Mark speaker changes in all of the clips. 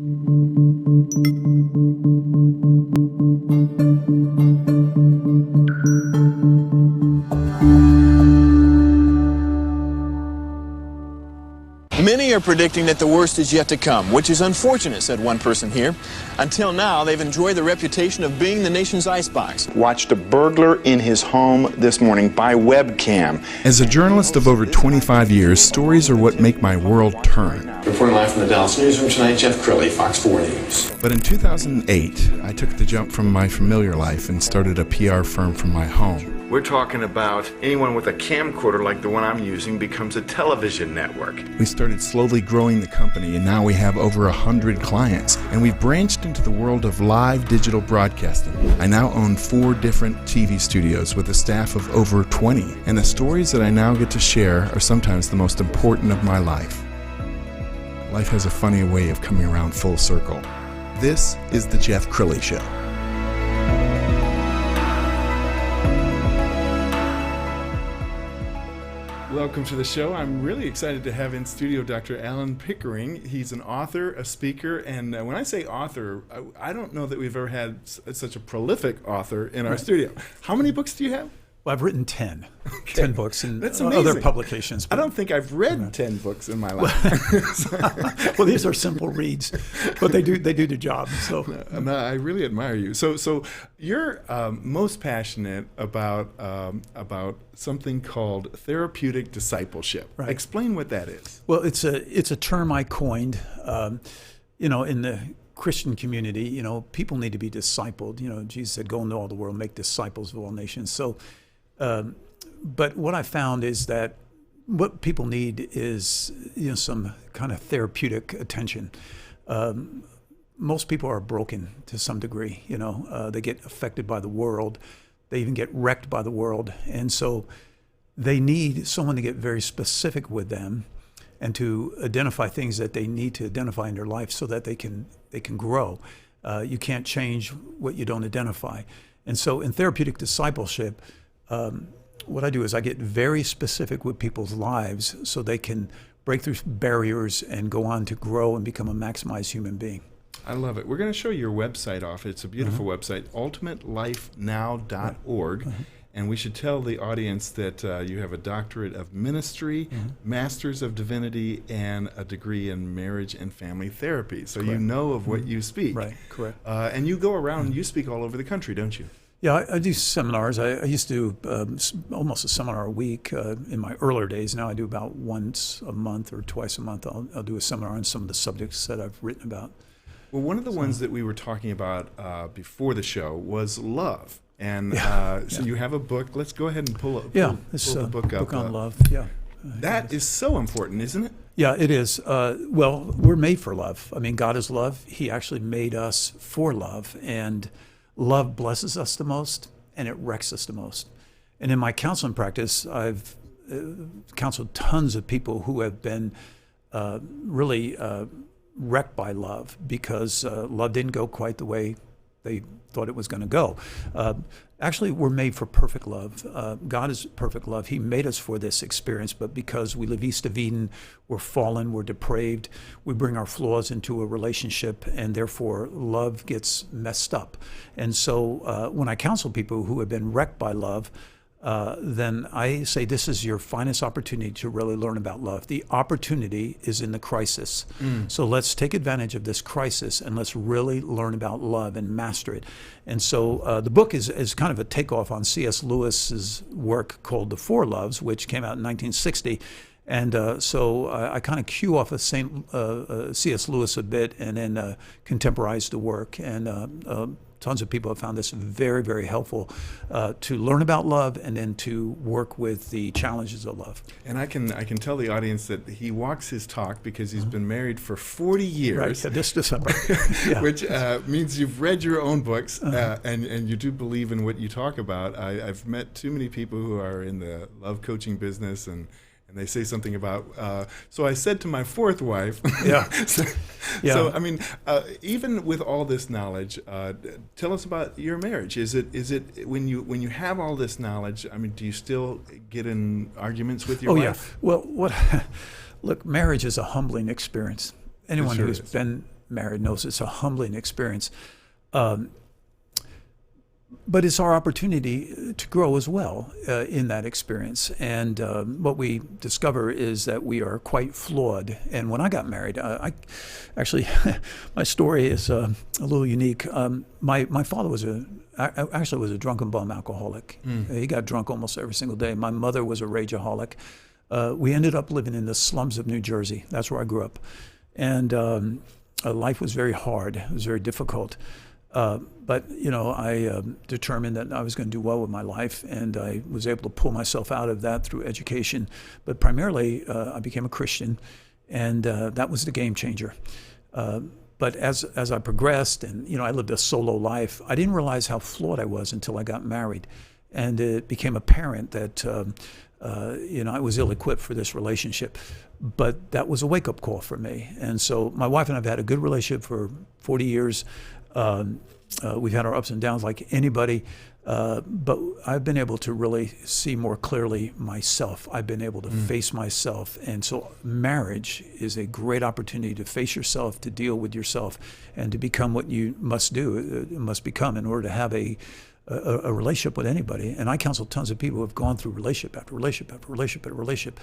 Speaker 1: Many are predicting that the worst is yet to come, which is unfortunate, said one person here. Until now, they've enjoyed the reputation of being the nation's icebox.
Speaker 2: Watched a burglar in his home this morning by webcam.
Speaker 3: As a journalist of over 25 years, stories are what make my world turn.
Speaker 1: Reporting live from the Dallas newsroom tonight, Jeff Crilley, Fox 4 News.
Speaker 3: But in 2008, I took the jump from my familiar life and started a PR firm from my home.
Speaker 2: We're talking about anyone with a camcorder like the one I'm using becomes a television network.
Speaker 3: We started slowly growing the company, and now we have over 100 clients. And we've branched into the world of live digital broadcasting. I now own 4 different TV studios with a staff of over 20. And the stories that I now get to share are sometimes the most important of my life. Life has a funny way of coming around full circle. This is the Jeff Crilley Show. Welcome to the show. I'm really excited to have in studio Dr. Alan Pickering. He's an author, a speaker, and when I say author, I don't know that we've ever had such a prolific author in our studio. How many books do you have?
Speaker 4: Well, I've written 10 books and
Speaker 3: That's
Speaker 4: other publications.
Speaker 3: I don't think I've read 10 books in my life.
Speaker 4: Well, these are simple reads, but they do the job. So
Speaker 3: No, I really admire you. So you're most passionate about something called therapeutic discipleship.
Speaker 4: Right.
Speaker 3: Explain what that is.
Speaker 4: well, it's a term I coined. In the Christian community, people need to be discipled. Jesus said, "Go into all the world, make disciples of all nations." So. But what I found is that what people need is some kind of therapeutic attention. Most people are broken to some degree. They get affected by the world. They even get wrecked by the world. And so they need someone to get very specific with them and to identify things that they need to identify in their life so that they can grow. You can't change what you don't identify. And so in therapeutic discipleship, what I do is I get very specific with people's lives so they can break through barriers and go on to grow and become a maximized human being.
Speaker 3: I love it. We're going to show your website off. It's a beautiful website, ultimatelifenow.org. And we should tell the audience that you have a doctorate of ministry, master's of divinity, and a degree in marriage and family therapy. So you know of what you speak.
Speaker 4: Right, correct.
Speaker 3: And you go around and you speak all over the country, don't you?
Speaker 4: Yeah, I do seminars. I used to do almost a seminar a week in my earlier days. Now I do about once a month or twice a month. I'll do a seminar on some of the subjects that I've written about.
Speaker 3: Well, one of the ones that we were talking about before the show was love. And so you have a book. Let's go ahead and pull the book up.
Speaker 4: Book on love, yeah.
Speaker 3: That is so important, isn't it?
Speaker 4: Yeah, it is. Well, we're made for love. I mean, God is love. He actually made us for love. And love blesses us the most, and it wrecks us the most. And in my counseling practice, I've counseled tons of people who have been really wrecked by love because love didn't go quite the way they thought it was going to go. Actually, we're made for perfect love. God is perfect love. He made us for this experience, but because we live east of Eden, we're fallen, we're depraved, we bring our flaws into a relationship, and therefore love gets messed up. And so when I counsel people who have been wrecked by love, then I say this is your finest opportunity to really learn about love. The opportunity is in the crisis. So let's take advantage of this crisis and let's really learn about love and master it. And so the book is kind of a takeoff on C.S. Lewis's work called The Four Loves, which came out in 1960. And so I kind of cue off of C.S. Lewis a bit and then contemporize the work. And tons of people have found this very, very helpful to learn about love and then to work with the challenges of love.
Speaker 3: And I can tell the audience that he walks his talk because he's been married for 40 years.
Speaker 4: Right, this December. Yeah.
Speaker 3: Which means you've read your own books and you do believe in what you talk about. I've met too many people who are in the love coaching business and they say something about, so I said to my fourth wife.
Speaker 4: Yeah.
Speaker 3: So, I mean, even with all this knowledge, tell us about your marriage. Is it when you have all this knowledge, I mean, do you still get in arguments with your wife?
Speaker 4: Yeah. Well, look, marriage is a humbling experience. Anyone who's been married knows it's a humbling experience. But it's our opportunity to grow as well in that experience. And what we discover is that we are quite flawed. And when I got married, I actually, my story is a little unique. My father was a drunken bum alcoholic. He got drunk almost every single day. My mother was a rageaholic. We ended up living in the slums of New Jersey. That's where I grew up. And life was very hard. It was very difficult. But, I determined that I was going to do well with my life, and I was able to pull myself out of that through education. But primarily, I became a Christian, and that was the game changer. But as I progressed and, I lived a solo life, I didn't realize how flawed I was until I got married. And it became apparent that, I was ill-equipped for this relationship. But that was a wake-up call for me. And so my wife and I have had a good relationship for 40 years. We've had our ups and downs like anybody, but I've been able to really see more clearly myself. I've been able to face myself. And so marriage is a great opportunity to face yourself, to deal with yourself, and to become what you must do, must become in order to have a relationship with anybody. And I counsel tons of people who have gone through relationship after relationship after relationship after relationship.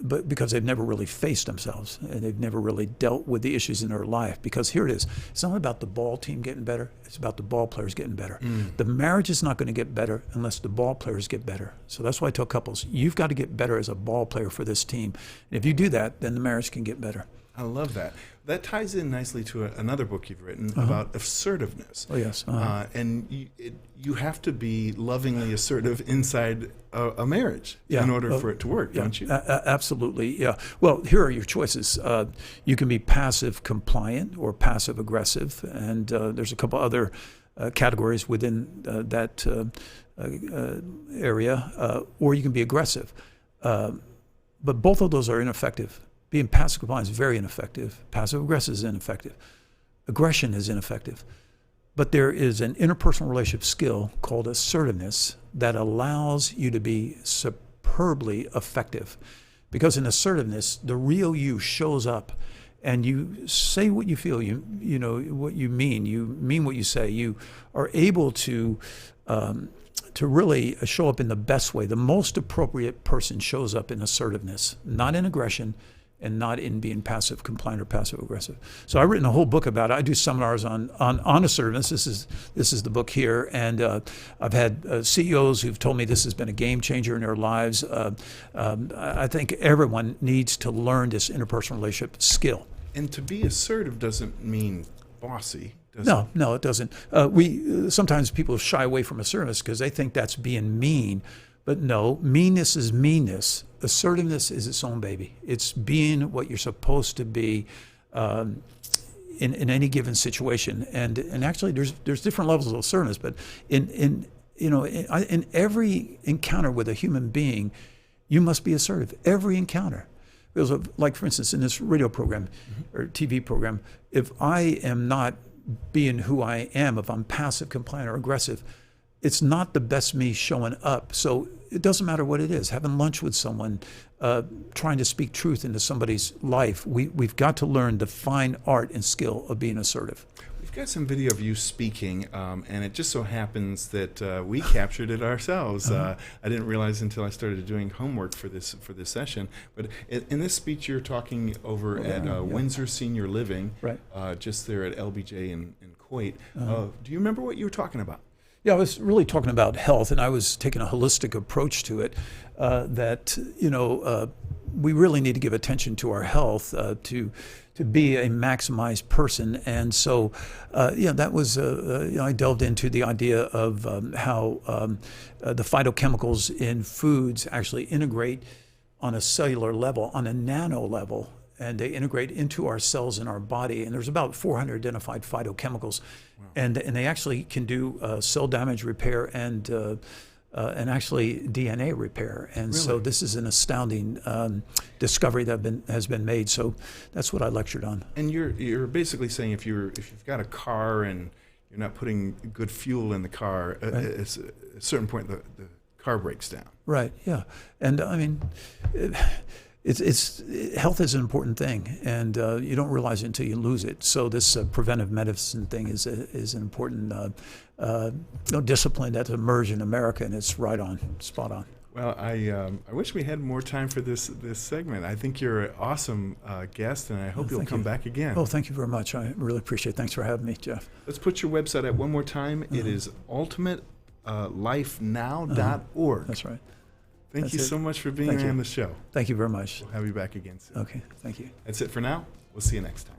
Speaker 4: But because they've never really faced themselves and they've never really dealt with the issues in their life. Because here it is, it's not about the ball team getting better, it's about the ball players getting better. The marriage is not going to get better unless the ball players get better. So that's why I tell couples, you've got to get better as a ball player for this team. And if you do that, then the marriage can get better.
Speaker 3: I love that. That ties in nicely to another book you've written about assertiveness.
Speaker 4: Oh, yes.
Speaker 3: And you have to be lovingly assertive inside a marriage in order for it to work, don't you?
Speaker 4: Absolutely, yeah. Well, here are your choices. You can be passive compliant or passive aggressive, and there's a couple other categories within that area, or you can be aggressive. But both of those are ineffective. Being passive compliant is very ineffective. Passive aggressive is ineffective. Aggression is ineffective. But there is an interpersonal relationship skill called assertiveness that allows you to be superbly effective. Because in assertiveness, the real you shows up and you say what you feel, you what you mean what you say. You are able to really show up in the best way. The most appropriate person shows up in assertiveness, not in aggression, and not in being passive compliant or passive aggressive. So I've written a whole book about it. I do seminars on assertiveness. This is the book here, and I've had CEOs who've told me this has been a game changer in their lives. I think everyone needs to learn this interpersonal relationship skill.
Speaker 3: And to be assertive doesn't mean bossy.
Speaker 4: No, it doesn't. Sometimes people shy away from assertiveness because they think that's being mean. But no, meanness is meanness. Assertiveness is its own baby. It's being what you're supposed to be in any given situation. And actually, there's different levels of assertiveness. But in every encounter with a human being, you must be assertive. Every encounter. Because like for instance, in this radio program or TV program, if I am not being who I am, if I'm passive, compliant, or aggressive, it's not the best me showing up. So it doesn't matter what it is. Having lunch with someone, trying to speak truth into somebody's life, we've got to learn the fine art and skill of being assertive.
Speaker 3: We've got some video of you speaking, and it just so happens that we captured it ourselves. I didn't realize until I started doing homework for this session. But in this speech, you're talking over at Windsor Senior Living, right? Just there at LBJ in Kuwait. Do you remember what you were talking about?
Speaker 4: Yeah, I was really talking about health, and I was taking a holistic approach to it. We really need to give attention to our health to be a maximized person, and so that was I delved into the idea of how the phytochemicals in foods actually integrate on a cellular level, on a nano level, and they integrate into our cells in our body. And there's about 400 identified phytochemicals, and they actually can do cell damage repair and actually DNA repair. And really? So this is an astounding discovery that has been made. So that's what I lectured on.
Speaker 3: And you're basically saying if you've got a car and you're not putting good fuel in the car, right, at a certain point the car breaks down.
Speaker 4: Right. Yeah. And I mean, health is an important thing, and you don't realize it until you lose it. So this preventive medicine thing is an important discipline that's emerged in America, and it's right on, spot on.
Speaker 3: Well, I wish we had more time for this segment. I think you're an awesome guest, and I hope you'll come back again.
Speaker 4: Oh, thank you very much. I really appreciate it. Thanks for having me, Jeff.
Speaker 3: Let's put your website up one more time. It is ultimatelyfenow.org.
Speaker 4: That's right.
Speaker 3: Thank you so much for being on the show.
Speaker 4: Thank you very much.
Speaker 3: We'll have you back again soon.
Speaker 4: Okay, thank you.
Speaker 3: That's it for now. We'll see you next time.